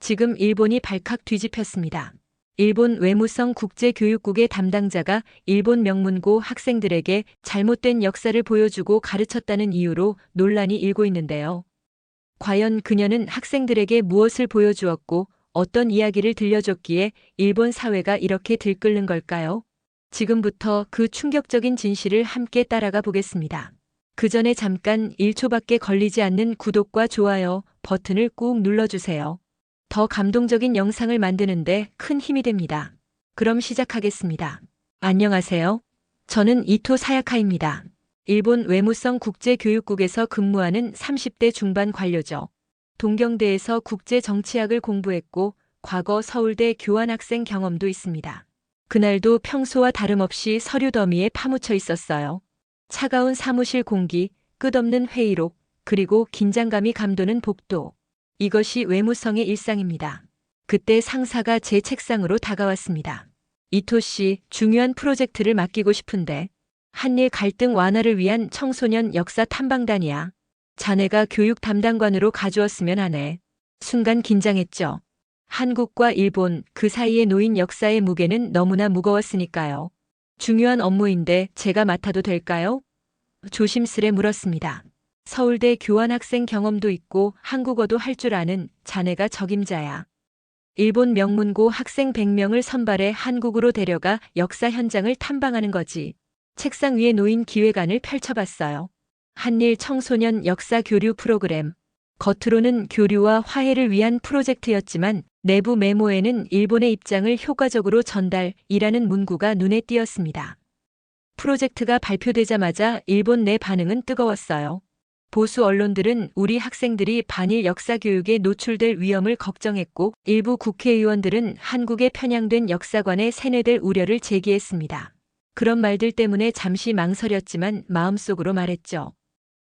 지금 일본이 발칵 뒤집혔습니다. 일본 외무성 국제교육국의 담당자가 일본 명문고 학생들에게 잘못된 역사를 보여주고 가르쳤다는 이유로 논란이 일고 있는데요. 과연 그녀는 학생들에게 무엇을 보여주었고 어떤 이야기를 들려줬기에 일본 사회가 이렇게 들끓는 걸까요? 지금부터 그 충격적인 진실을 함께 따라가 보겠습니다. 그 전에 잠깐 1초밖에 걸리지 않는 구독과 좋아요 버튼을 꾹 눌러주세요. 더 감동적인 영상을 만드는데 큰 힘이 됩니다. 그럼 시작하겠습니다. 안녕하세요. 저는 이토 사야카입니다. 일본 외무성 국제교육국에서 근무하는 30대 중반 관료죠. 동경대에서 국제정치학을 공부했고 과거 서울대 교환학생 경험도 있습니다. 그날도 평소와 다름없이 서류 더미에 파묻혀 있었어요. 차가운 사무실 공기, 끝없는 회의록, 그리고 긴장감이 감도는 복도. 이것이 외무성의 일상입니다. 그때 상사가 제 책상으로 다가왔습니다. 이토 씨, 중요한 프로젝트를 맡기고 싶은데 한일 갈등 완화를 위한 청소년 역사 탐방단이야. 자네가 교육 담당관으로 가주었으면 하네. 순간 긴장했죠. 한국과 일본 그 사이에 놓인 역사의 무게는 너무나 무거웠으니까요. 중요한 업무인데 제가 맡아도 될까요? 조심스레 물었습니다. 서울대 교환학생 경험도 있고 한국어도 할 줄 아는 자네가 적임자야. 일본 명문고 학생 100명을 선발해 한국으로 데려가 역사 현장을 탐방하는 거지. 책상 위에 놓인 기획안을 펼쳐봤어요. 한일 청소년 역사 교류 프로그램. 겉으로는 교류와 화해를 위한 프로젝트였지만 내부 메모에는 일본의 입장을 효과적으로 전달이라는 문구가 눈에 띄었습니다. 프로젝트가 발표되자마자 일본 내 반응은 뜨거웠어요. 보수 언론들은 우리 학생들이 반일 역사 교육에 노출될 위험을 걱정했고 일부 국회의원들은 한국에 편향된 역사관에 세뇌될 우려를 제기했습니다. 그런 말들 때문에 잠시 망설였지만 마음속으로 말했죠.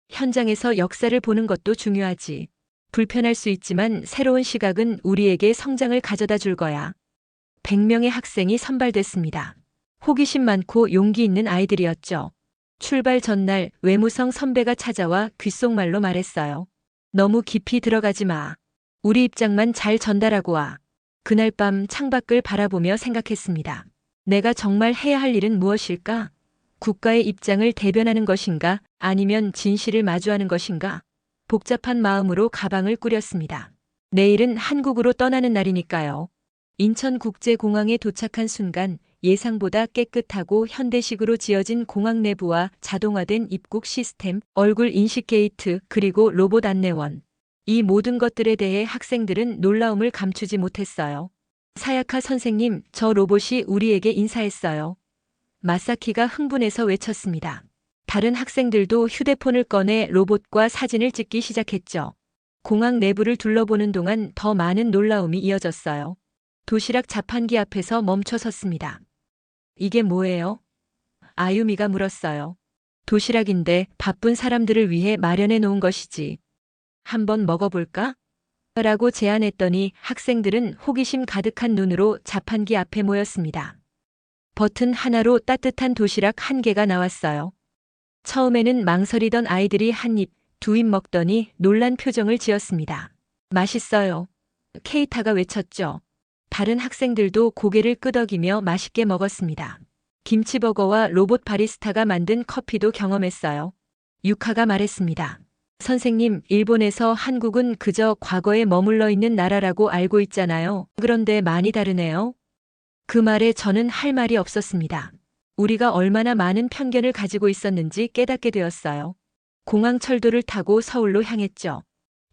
현장에서 역사를 보는 것도 중요하지. 불편할 수 있지만 새로운 시각은 우리에게 성장을 가져다 줄 거야. 100명의 학생이 선발됐습니다. 호기심 많고 용기 있는 아이들이었죠. 출발 전날 외무성 선배가 찾아와 귓속말로 말했어요. 너무 깊이 들어가지 마. 우리 입장만 잘 전달하고 와. 그날 밤 창밖을 바라보며 생각했습니다. 내가 정말 해야 할 일은 무엇일까? 국가의 입장을 대변하는 것인가? 아니면 진실을 마주하는 것인가? 복잡한 마음으로 가방을 꾸렸습니다. 내일은 한국으로 떠나는 날이니까요. 인천국제공항에 도착한 순간 예상보다 깨끗하고 현대식으로 지어진 공항 내부와 자동화된 입국 시스템, 얼굴 인식 게이트, 그리고 로봇 안내원. 이 모든 것들에 대해 학생들은 놀라움을 감추지 못했어요. 사야카 선생님, 저 로봇이 우리에게 인사했어요. 마사키가 흥분해서 외쳤습니다. 다른 학생들도 휴대폰을 꺼내 로봇과 사진을 찍기 시작했죠. 공항 내부를 둘러보는 동안 더 많은 놀라움이 이어졌어요. 도시락 자판기 앞에서 멈춰 섰습니다. 이게 뭐예요? 아유미가 물었어요. 도시락인데 바쁜 사람들을 위해 마련해 놓은 것이지. 한번 먹어볼까? 라고 제안했더니 학생들은 호기심 가득한 눈으로 자판기 앞에 모였습니다. 버튼 하나로 따뜻한 도시락 1개가 나왔어요. 처음에는 망설이던 아이들이 한 입, 두 입 먹더니 놀란 표정을 지었습니다. 맛있어요. 케이타가 외쳤죠. 다른 학생들도 고개를 끄덕이며 맛있게 먹었습니다. 김치버거와 로봇 바리스타가 만든 커피도 경험했어요. 유카가 말했습니다. 선생님, 일본에서 한국은 그저 과거에 머물러 있는 나라라고 알고 있잖아요. 그런데 많이 다르네요. 그 말에 저는 할 말이 없었습니다. 우리가 얼마나 많은 편견을 가지고 있었는지 깨닫게 되었어요. 공항 철도를 타고 서울로 향했죠.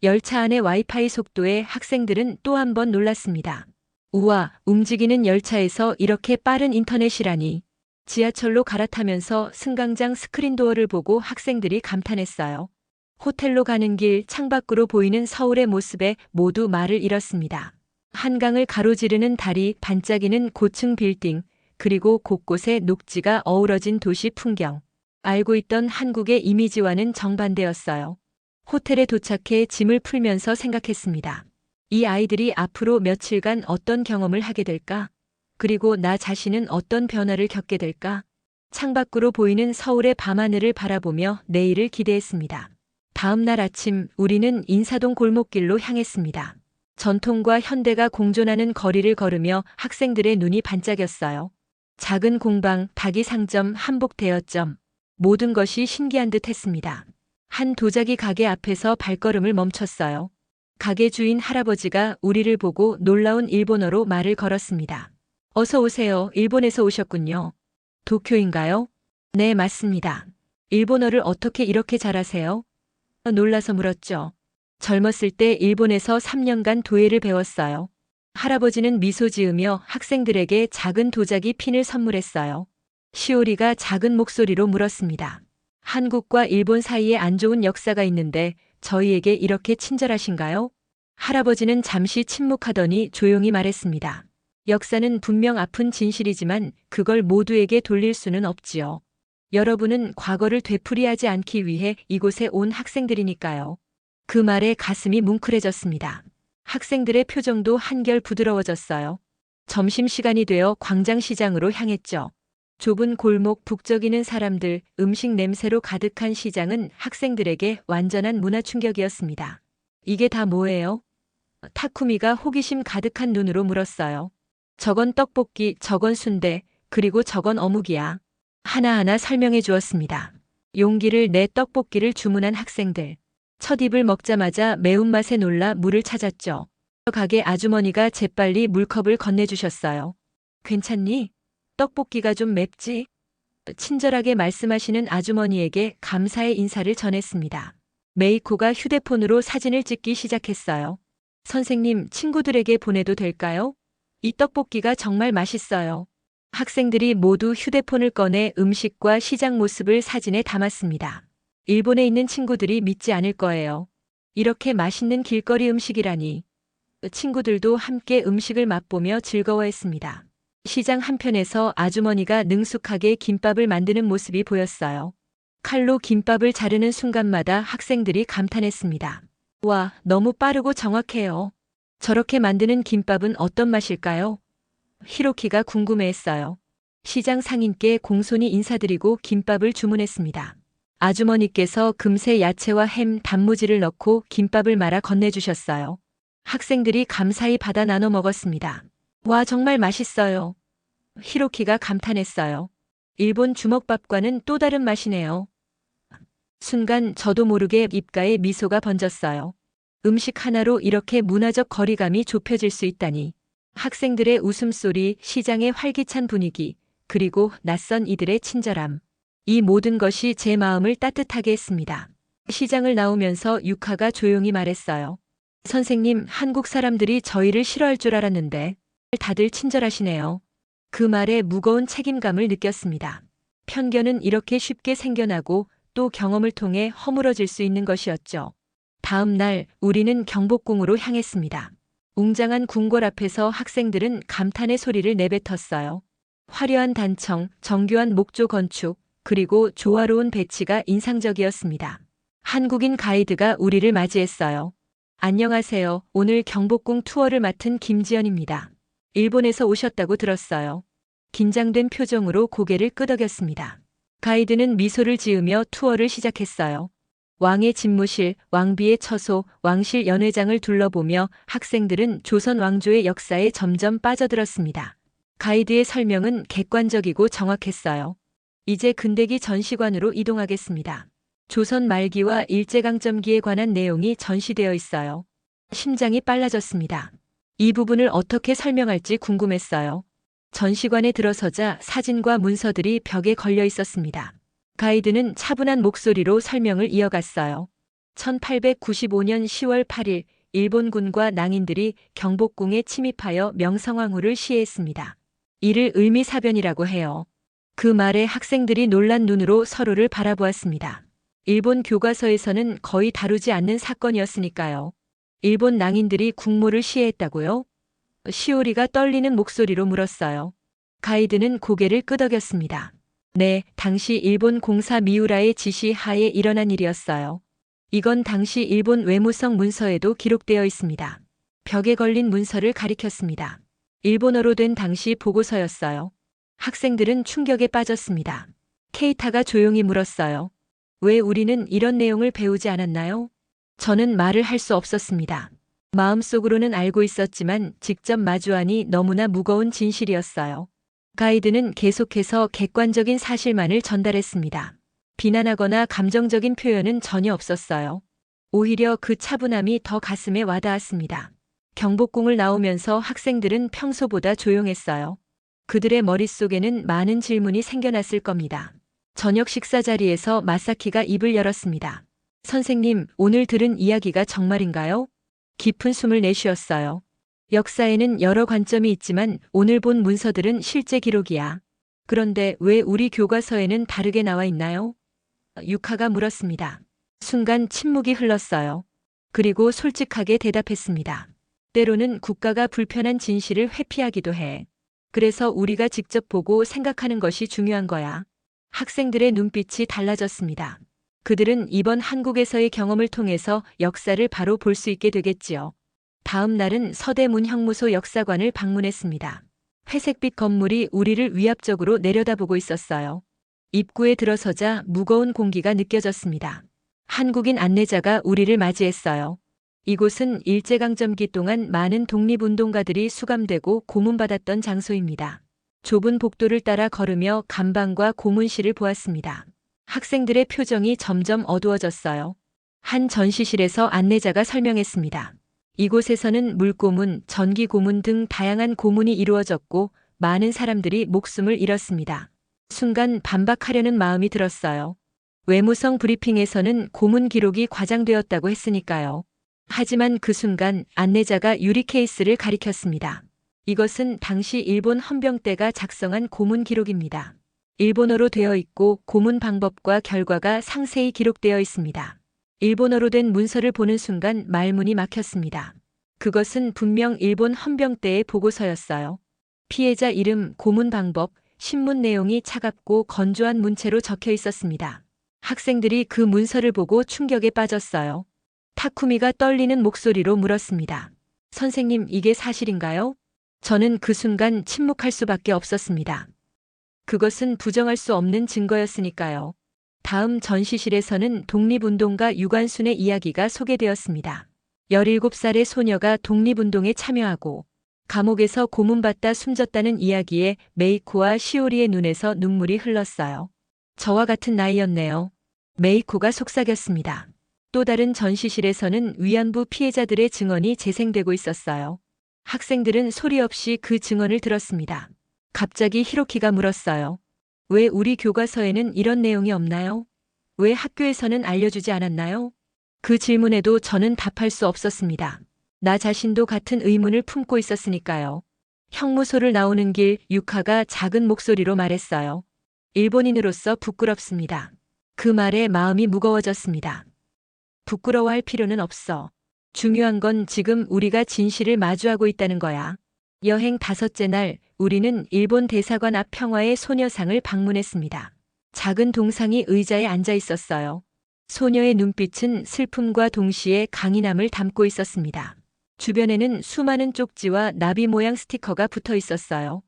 열차 안의 와이파이 속도에 학생들은 또 한 번 놀랐습니다. 우와, 움직이는 열차에서 이렇게 빠른 인터넷이라니. 지하철로 갈아타면서 승강장 스크린도어를 보고 학생들이 감탄했어요. 호텔로 가는 길 창밖으로 보이는 서울의 모습에 모두 말을 잃었습니다. 한강을 가로지르는 다리, 반짝이는 고층 빌딩, 그리고 곳곳에 녹지가 어우러진 도시 풍경. 알고 있던 한국의 이미지와는 정반대였어요. 호텔에 도착해 짐을 풀면서 생각했습니다. 이 아이들이 앞으로 며칠간 어떤 경험을 하게 될까? 그리고 나 자신은 어떤 변화를 겪게 될까? 창밖으로 보이는 서울의 밤하늘을 바라보며 내일을 기대했습니다. 다음 날 아침 우리는 인사동 골목길로 향했습니다. 전통과 현대가 공존하는 거리를 걸으며 학생들의 눈이 반짝였어요. 작은 공방, 닭이 상점, 한복 대여점. 모든 것이 신기한 듯 했습니다. 한 도자기 가게 앞에서 발걸음을 멈췄어요. 가게 주인 할아버지가 우리를 보고 놀라운 일본어로 말을 걸었습니다. 어서 오세요. 일본에서 오셨군요. 도쿄인가요? 네, 맞습니다. 일본어를 어떻게 이렇게 잘하세요? 놀라서 물었죠. 젊었을 때 일본에서 3년간 도예를 배웠어요. 할아버지는 미소 지으며 학생들에게 작은 도자기 핀을 선물했어요. 시오리가 작은 목소리로 물었습니다. 한국과 일본 사이에 안 좋은 역사가 있는데 저희에게 이렇게 친절하신가요? 할아버지는 잠시 침묵하더니 조용히 말했습니다. 역사는 분명 아픈 진실이지만 그걸 모두에게 돌릴 수는 없지요. 여러분은 과거를 되풀이하지 않기 위해 이곳에 온 학생들이니까요. 그 말에 가슴이 뭉클해졌습니다. 학생들의 표정도 한결 부드러워졌어요. 점심시간이 되어 광장시장으로 향했죠. 좁은 골목, 북적이는 사람들, 음식 냄새로 가득한 시장은 학생들에게 완전한 문화 충격이었습니다. 이게 다 뭐예요? 타쿠미가 호기심 가득한 눈으로 물었어요. 저건 떡볶이, 저건 순대, 그리고 저건 어묵이야. 하나하나 설명해 주었습니다. 용기를 내 떡볶이를 주문한 학생들. 첫 입을 먹자마자 매운맛에 놀라 물을 찾았죠. 가게 아주머니가 재빨리 물컵을 건네주셨어요. 괜찮니? 떡볶이가 좀 맵지? 친절하게 말씀하시는 아주머니에게 감사의 인사를 전했습니다. 메이코가 휴대폰으로 사진을 찍기 시작했어요. 선생님, 친구들에게 보내도 될까요? 이 떡볶이가 정말 맛있어요. 학생들이 모두 휴대폰을 꺼내 음식과 시장 모습을 사진에 담았습니다. 일본에 있는 친구들이 믿지 않을 거예요. 이렇게 맛있는 길거리 음식이라니. 친구들도 함께 음식을 맛보며 즐거워했습니다. 시장 한편에서 아주머니가 능숙하게 김밥을 만드는 모습이 보였어요. 칼로 김밥을 자르는 순간마다 학생들이 감탄했습니다. 와, 너무 빠르고 정확해요. 저렇게 만드는 김밥은 어떤 맛일까요? 히로키가 궁금해했어요. 시장 상인께 공손히 인사드리고 김밥을 주문했습니다. 아주머니께서 금세 야채와 햄, 단무지를 넣고 김밥을 말아 건네주셨어요. 학생들이 감사히 받아 나눠 먹었습니다. 와, 정말 맛있어요. 히로키가 감탄했어요. 일본 주먹밥과는 또 다른 맛이네요. 순간 저도 모르게 입가에 미소가 번졌어요. 음식 하나로 이렇게 문화적 거리감이 좁혀질 수 있다니. 학생들의 웃음소리, 시장의 활기찬 분위기, 그리고 낯선 이들의 친절함. 이 모든 것이 제 마음을 따뜻하게 했습니다. 시장을 나오면서 유카가 조용히 말했어요. 선생님, 한국 사람들이 저희를 싫어할 줄 알았는데 다들 친절하시네요. 그 말에 무거운 책임감을 느꼈습니다. 편견은 이렇게 쉽게 생겨나고 또 경험을 통해 허물어질 수 있는 것이었죠. 다음 날 우리는 경복궁으로 향했습니다. 웅장한 궁궐 앞에서 학생들은 감탄의 소리를 내뱉었어요. 화려한 단청, 정교한 목조 건축, 그리고 조화로운 배치가 인상적이었습니다. 한국인 가이드가 우리를 맞이했어요. 안녕하세요. 오늘 경복궁 투어를 맡은 김지연입니다. 일본에서 오셨다고 들었어요. 긴장된 표정으로 고개를 끄덕였습니다. 가이드는 미소를 지으며 투어를 시작했어요. 왕의 집무실, 왕비의 처소, 왕실 연회장을 둘러보며 학생들은 조선 왕조의 역사에 점점 빠져들었습니다. 가이드의 설명은 객관적이고 정확했어요. 이제 근대기 전시관으로 이동하겠습니다. 조선 말기와 일제강점기에 관한 내용이 전시되어 있어요. 심장이 빨라졌습니다. 이 부분을 어떻게 설명할지 궁금했어요. 전시관에 들어서자 사진과 문서들이 벽에 걸려 있었습니다. 가이드는 차분한 목소리로 설명을 이어갔어요. 1895년 10월 8일 일본군과 낭인들이 경복궁에 침입하여 명성황후를 시해했습니다. 이를 을미사변이라고 해요. 그 말에 학생들이 놀란 눈으로 서로를 바라보았습니다. 일본 교과서에서는 거의 다루지 않는 사건이었으니까요. 일본 낭인들이 국모를 시해했다고요? 시오리가 떨리는 목소리로 물었어요. 가이드는 고개를 끄덕였습니다. 네, 당시 일본 공사 미우라의 지시 하에 일어난 일이었어요. 이건 당시 일본 외무성 문서에도 기록되어 있습니다. 벽에 걸린 문서를 가리켰습니다. 일본어로 된 당시 보고서였어요. 학생들은 충격에 빠졌습니다. 케이타가 조용히 물었어요. 왜 우리는 이런 내용을 배우지 않았나요? 저는 말을 할 수 없었습니다. 마음속으로는 알고 있었지만 직접 마주하니 너무나 무거운 진실이었어요. 가이드는 계속해서 객관적인 사실만을 전달했습니다. 비난하거나 감정적인 표현은 전혀 없었어요. 오히려 그 차분함이 더 가슴에 와닿았습니다. 경복궁을 나오면서 학생들은 평소보다 조용했어요. 그들의 머릿속에는 많은 질문이 생겨났을 겁니다. 저녁 식사 자리에서 마사키가 입을 열었습니다. 선생님, 오늘 들은 이야기가 정말인가요? 깊은 숨을 내쉬었어요. 역사에는 여러 관점이 있지만 오늘 본 문서들은 실제 기록이야. 그런데 왜 우리 교과서에는 다르게 나와 있나요? 유카가 물었습니다. 순간 침묵이 흘렀어요. 그리고 솔직하게 대답했습니다. 때로는 국가가 불편한 진실을 회피하기도 해. 그래서 우리가 직접 보고 생각하는 것이 중요한 거야. 학생들의 눈빛이 달라졌습니다. 그들은 이번 한국에서의 경험을 통해서 역사를 바로 볼 수 있게 되겠지요. 다음 날은 서대문형무소 역사관을 방문했습니다. 회색빛 건물이 우리를 위압적으로 내려다보고 있었어요. 입구에 들어서자 무거운 공기가 느껴졌습니다. 한국인 안내자가 우리를 맞이했어요. 이곳은 일제강점기 동안 많은 독립운동가들이 수감되고 고문받았던 장소입니다. 좁은 복도를 따라 걸으며 간방과 고문실을 보았습니다. 학생들의 표정이 점점 어두워졌어요. 한 전시실에서 안내자가 설명했습니다. 이곳에서는 물고문, 전기고문 등 다양한 고문이 이루어졌고 많은 사람들이 목숨을 잃었습니다. 순간 반박하려는 마음이 들었어요. 외무성 브리핑에서는 고문 기록이 과장되었다고 했으니까요. 하지만 그 순간 안내자가 유리 케이스를 가리켰습니다. 이것은 당시 일본 헌병대가 작성한 고문 기록입니다. 일본어로 되어 있고 고문 방법과 결과가 상세히 기록되어 있습니다. 일본어로 된 문서를 보는 순간 말문이 막혔습니다. 그것은 분명 일본 헌병대의 보고서였어요. 피해자 이름, 고문 방법, 신문 내용이 차갑고 건조한 문체로 적혀 있었습니다. 학생들이 그 문서를 보고 충격에 빠졌어요. 타쿠미가 떨리는 목소리로 물었습니다. 선생님, 이게 사실인가요? 저는 그 순간 침묵할 수밖에 없었습니다. 그것은 부정할 수 없는 증거였으니까요. 다음 전시실에서는 독립운동가 유관순의 이야기가 소개되었습니다. 17살의 소녀가 독립운동에 참여하고 감옥에서 고문받다 숨졌다는 이야기에 메이코와 시오리의 눈에서 눈물이 흘렀어요. 저와 같은 나이였네요. 메이코가 속삭였습니다. 또 다른 전시실에서는 위안부 피해자들의 증언이 재생되고 있었어요. 학생들은 소리 없이 그 증언을 들었습니다. 갑자기 히로키가 물었어요. 왜 우리 교과서에는 이런 내용이 없나요? 왜 학교에서는 알려주지 않았나요? 그 질문에도 저는 답할 수 없었습니다. 나 자신도 같은 의문을 품고 있었으니까요. 형무소를 나오는 길 유카가 작은 목소리로 말했어요. 일본인으로서 부끄럽습니다. 그 말에 마음이 무거워졌습니다. 부끄러워할 필요는 없어. 중요한 건 지금 우리가 진실을 마주하고 있다는 거야. 여행 5째 날 우리는 일본 대사관 앞 평화의 소녀상을 방문했습니다. 작은 동상이 의자에 앉아 있었어요. 소녀의 눈빛은 슬픔과 동시에 강인함을 담고 있었습니다. 주변에는 수많은 쪽지와 나비 모양 스티커가 붙어 있었어요.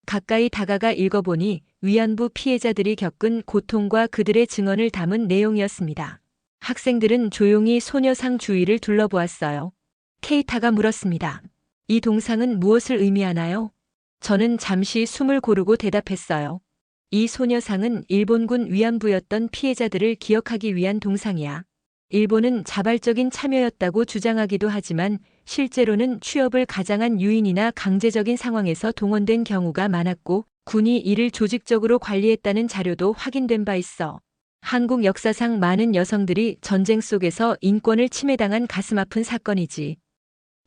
가까이 다가가 읽어보니 위안부 피해자들이 겪은 고통과 그들의 증언을 담은 내용이었습니다. 학생들은 조용히 소녀상 주위를 둘러보았어요. 케이타가 물었습니다. 이 동상은 무엇을 의미하나요? 저는 잠시 숨을 고르고 대답했어요. 이 소녀상은 일본군 위안부였던 피해자들을 기억하기 위한 동상이야. 일본은 자발적인 참여였다고 주장하기도 하지만 실제로는 취업을 가장한 유인이나 강제적인 상황에서 동원된 경우가 많았고 군이 이를 조직적으로 관리했다는 자료도 확인된 바 있어. 한국 역사상 많은 여성들이 전쟁 속에서 인권을 침해당한 가슴 아픈 사건이지.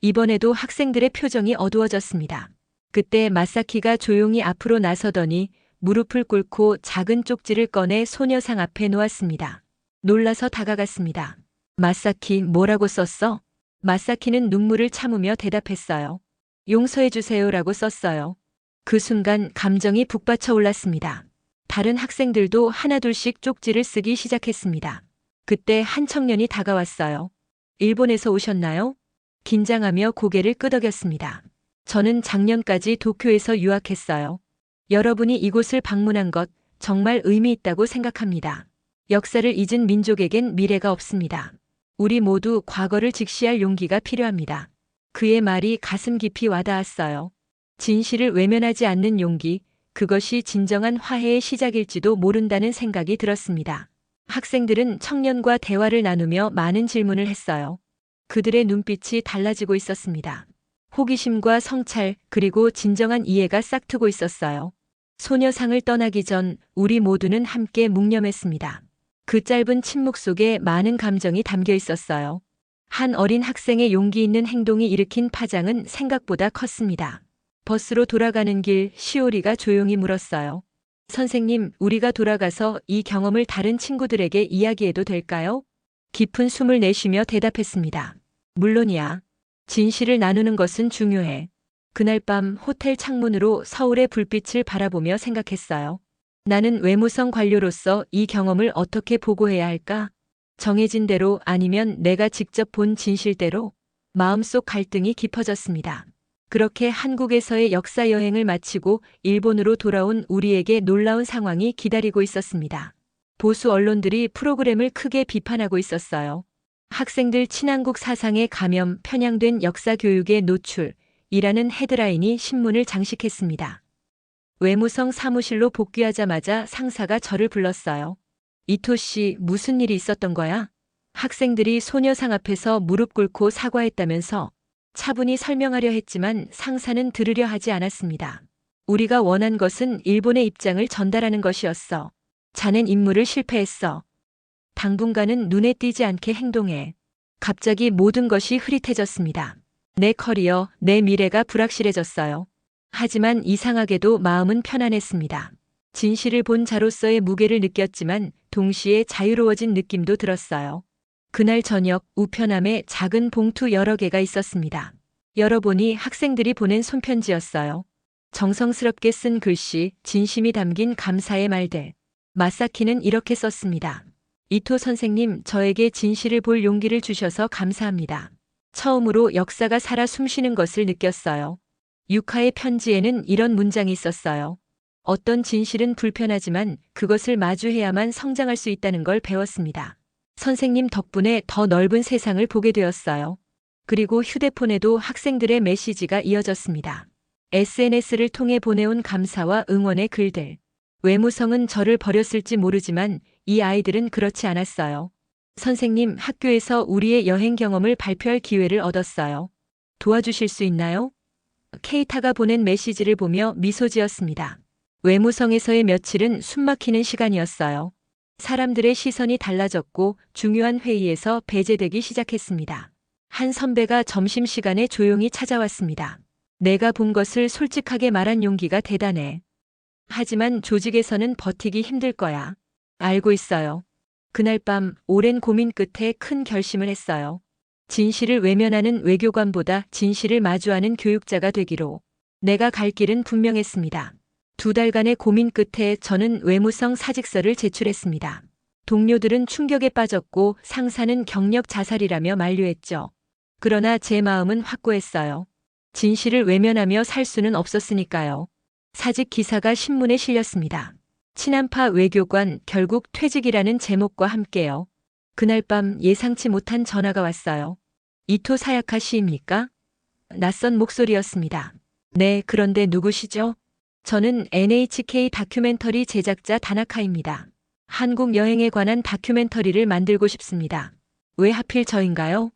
이번에도 학생들의 표정이 어두워졌습니다. 그때 마사키가 조용히 앞으로 나서더니 무릎을 꿇고 작은 쪽지를 꺼내 소녀상 앞에 놓았습니다. 놀라서 다가갔습니다. 마사키, 뭐라고 썼어? 마사키는 눈물을 참으며 대답했어요. 용서해주세요라고 썼어요. 그 순간 감정이 북받쳐 올랐습니다. 다른 학생들도 하나둘씩 쪽지를 쓰기 시작했습니다. 그때 한 청년이 다가왔어요. 일본에서 오셨나요? 긴장하며 고개를 끄덕였습니다. 저는 작년까지 도쿄에서 유학했어요. 여러분이 이곳을 방문한 것 정말 의미 있다고 생각합니다. 역사를 잊은 민족에겐 미래가 없습니다. 우리 모두 과거를 직시할 용기가 필요합니다. 그의 말이 가슴 깊이 와닿았어요. 진실을 외면하지 않는 용기, 그것이 진정한 화해의 시작일지도 모른다는 생각이 들었습니다. 학생들은 청년과 대화를 나누며 많은 질문을 했어요. 그들의 눈빛이 달라지고 있었습니다. 호기심과 성찰, 그리고 진정한 이해가 싹트고 있었어요. 소녀상을 떠나기 전 우리 모두는 함께 묵념했습니다. 그 짧은 침묵 속에 많은 감정이 담겨 있었어요. 한 어린 학생의 용기 있는 행동이 일으킨 파장은 생각보다 컸습니다. 버스로 돌아가는 길, 시오리가 조용히 물었어요. 선생님, 우리가 돌아가서 이 경험을 다른 친구들에게 이야기해도 될까요? 깊은 숨을 내쉬며 대답했습니다. 물론이야. 진실을 나누는 것은 중요해. 그날 밤 호텔 창문으로 서울의 불빛을 바라보며 생각했어요. 나는 외무성 관료로서 이 경험을 어떻게 보고해야 할까? 정해진 대로 아니면 내가 직접 본 진실대로? 마음속 갈등이 깊어졌습니다. 그렇게 한국에서의 역사 여행을 마치고 일본으로 돌아온 우리에게 놀라운 상황이 기다리고 있었습니다. 보수 언론들이 프로그램을 크게 비판하고 있었어요. 학생들 친한국 사상에 감염, 편향된 역사 교육의 노출이라는 헤드라인이 신문을 장식했습니다. 외무성 사무실로 복귀하자마자 상사가 저를 불렀어요. 이토 씨, 무슨 일이 있었던 거야? 학생들이 소녀상 앞에서 무릎 꿇고 사과했다면서. 차분히 설명하려 했지만 상사는 들으려 하지 않았습니다. 우리가 원한 것은 일본의 입장을 전달하는 것이었어. 자넨 임무를 실패했어. 당분간은 눈에 띄지 않게 행동해. 갑자기 모든 것이 흐릿해졌습니다. 내 커리어, 내 미래가 불확실해졌어요. 하지만 이상하게도 마음은 편안했습니다. 진실을 본 자로서의 무게를 느꼈지만 동시에 자유로워진 느낌도 들었어요. 그날 저녁 우편함에 작은 봉투 여러 개가 있었습니다. 열어보니 학생들이 보낸 손편지였어요. 정성스럽게 쓴 글씨, 진심이 담긴 감사의 말들. 마사키는 이렇게 썼습니다. 이토 선생님, 저에게 진실을 볼 용기를 주셔서 감사합니다. 처음으로 역사가 살아 숨쉬는 것을 느꼈어요. 유카의 편지에는 이런 문장이 있었어요. 어떤 진실은 불편하지만 그것을 마주해야만 성장할 수 있다는 걸 배웠습니다. 선생님 덕분에 더 넓은 세상을 보게 되었어요. 그리고 휴대폰에도 학생들의 메시지가 이어졌습니다. SNS를 통해 보내온 감사와 응원의 글들. 외무성은 저를 버렸을지 모르지만 이 아이들은 그렇지 않았어요. 선생님, 학교에서 우리의 여행 경험을 발표할 기회를 얻었어요. 도와주실 수 있나요? 케이타가 보낸 메시지를 보며 미소 지었습니다. 외무성에서의 며칠은 숨막히는 시간이었어요. 사람들의 시선이 달라졌고 중요한 회의에서 배제되기 시작했습니다. 한 선배가 점심시간에 조용히 찾아왔습니다. 내가 본 것을 솔직하게 말한 용기가 대단해. 하지만 조직에서는 버티기 힘들 거야. 알고 있어요. 그날 밤 오랜 고민 끝에 큰 결심을 했어요. 진실을 외면하는 외교관보다 진실을 마주하는 교육자가 되기로. 내가 갈 길은 분명했습니다. 2달간의 고민 끝에 저는 외무성 사직서를 제출했습니다. 동료들은 충격에 빠졌고 상사는 경력 자살이라며 만류했죠. 그러나 제 마음은 확고했어요. 진실을 외면하며 살 수는 없었으니까요. 사직 기사가 신문에 실렸습니다. 친한파 외교관 결국 퇴직이라는 제목과 함께요. 그날 밤 예상치 못한 전화가 왔어요. 이토 사야카 씨입니까? 낯선 목소리였습니다. 네, 그런데 누구시죠? 저는 NHK 다큐멘터리 제작자 다나카입니다. 한국 여행에 관한 다큐멘터리를 만들고 싶습니다. 왜 하필 저인가요?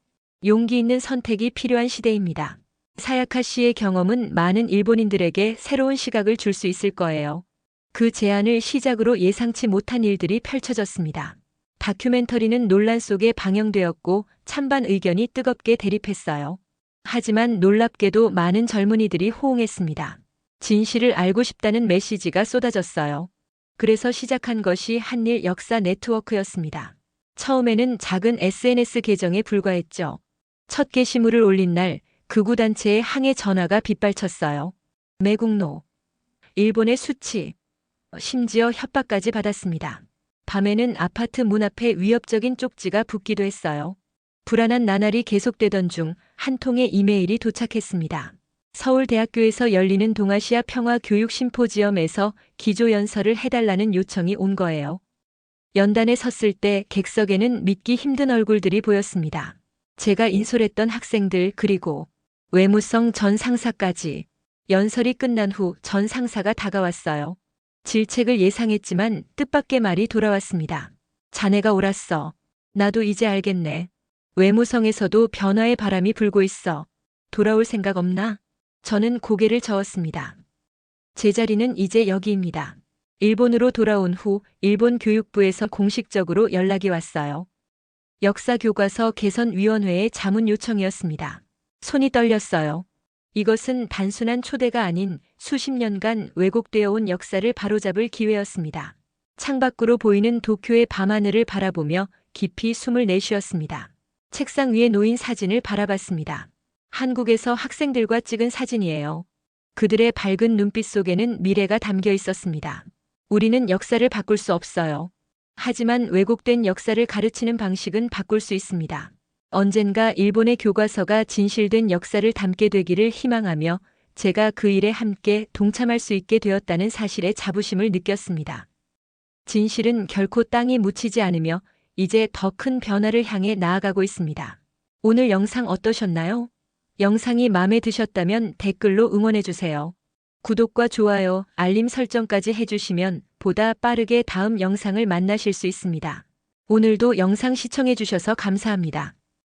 용기 있는 선택이 필요한 시대입니다. 사야카 씨의 경험은 많은 일본인들에게 새로운 시각을 줄 수 있을 거예요. 그 제안을 시작으로 예상치 못한 일들이 펼쳐졌습니다. 다큐멘터리는 논란 속에 방영되었고 찬반 의견이 뜨겁게 대립했어요. 하지만 놀랍게도 많은 젊은이들이 호응했습니다. 진실을 알고 싶다는 메시지가 쏟아졌어요. 그래서 시작한 것이 한일 역사 네트워크였습니다. 처음에는 작은 SNS 계정에 불과했죠. 첫 게시물을 올린 날 극우단체의 항해 전화가 빗발쳤어요. 매국노, 일본의 수치, 심지어 협박까지 받았습니다. 밤에는 아파트 문 앞에 위협적인 쪽지가 붙기도 했어요. 불안한 나날이 계속되던 중 한 통의 이메일이 도착했습니다. 서울대학교에서 열리는 동아시아 평화 교육 심포지엄에서 기조연설을 해달라는 요청이 온 거예요. 연단에 섰을 때 객석에는 믿기 힘든 얼굴들이 보였습니다. 제가 인솔했던 학생들 그리고 외무성 전 상사까지. 연설이 끝난 후 전 상사가 다가왔어요. 질책을 예상했지만 뜻밖의 말이 돌아왔습니다. 자네가 옳았어. 나도 이제 알겠네. 외무성에서도 변화의 바람이 불고 있어. 돌아올 생각 없나? 저는 고개를 저었습니다. 제 자리는 이제 여기입니다. 일본으로 돌아온 후 일본 교육부에서 공식적으로 연락이 왔어요. 역사교과서 개선위원회의 자문 요청이었습니다. 손이 떨렸어요. 이것은 단순한 초대가 아닌 수십 년간 왜곡되어 온 역사를 바로잡을 기회였습니다. 창밖으로 보이는 도쿄의 밤하늘을 바라보며 깊이 숨을 내쉬었습니다. 책상 위에 놓인 사진을 바라봤습니다. 한국에서 학생들과 찍은 사진이에요. 그들의 밝은 눈빛 속에는 미래가 담겨 있었습니다. 우리는 역사를 바꿀 수 없어요. 하지만 왜곡된 역사를 가르치는 방식은 바꿀 수 있습니다. 언젠가 일본의 교과서가 진실된 역사를 담게 되기를 희망하며 제가 그 일에 함께 동참할 수 있게 되었다는 사실에 자부심을 느꼈습니다. 진실은 결코 땅에 묻히지 않으며 이제 더 큰 변화를 향해 나아가고 있습니다. 오늘 영상 어떠셨나요? 영상이 마음에 드셨다면 댓글로 응원해주세요. 구독과 좋아요, 알림 설정까지 해주시면 보다 빠르게 다음 영상을 만나실 수 있습니다. 오늘도 영상 시청해주셔서 감사합니다.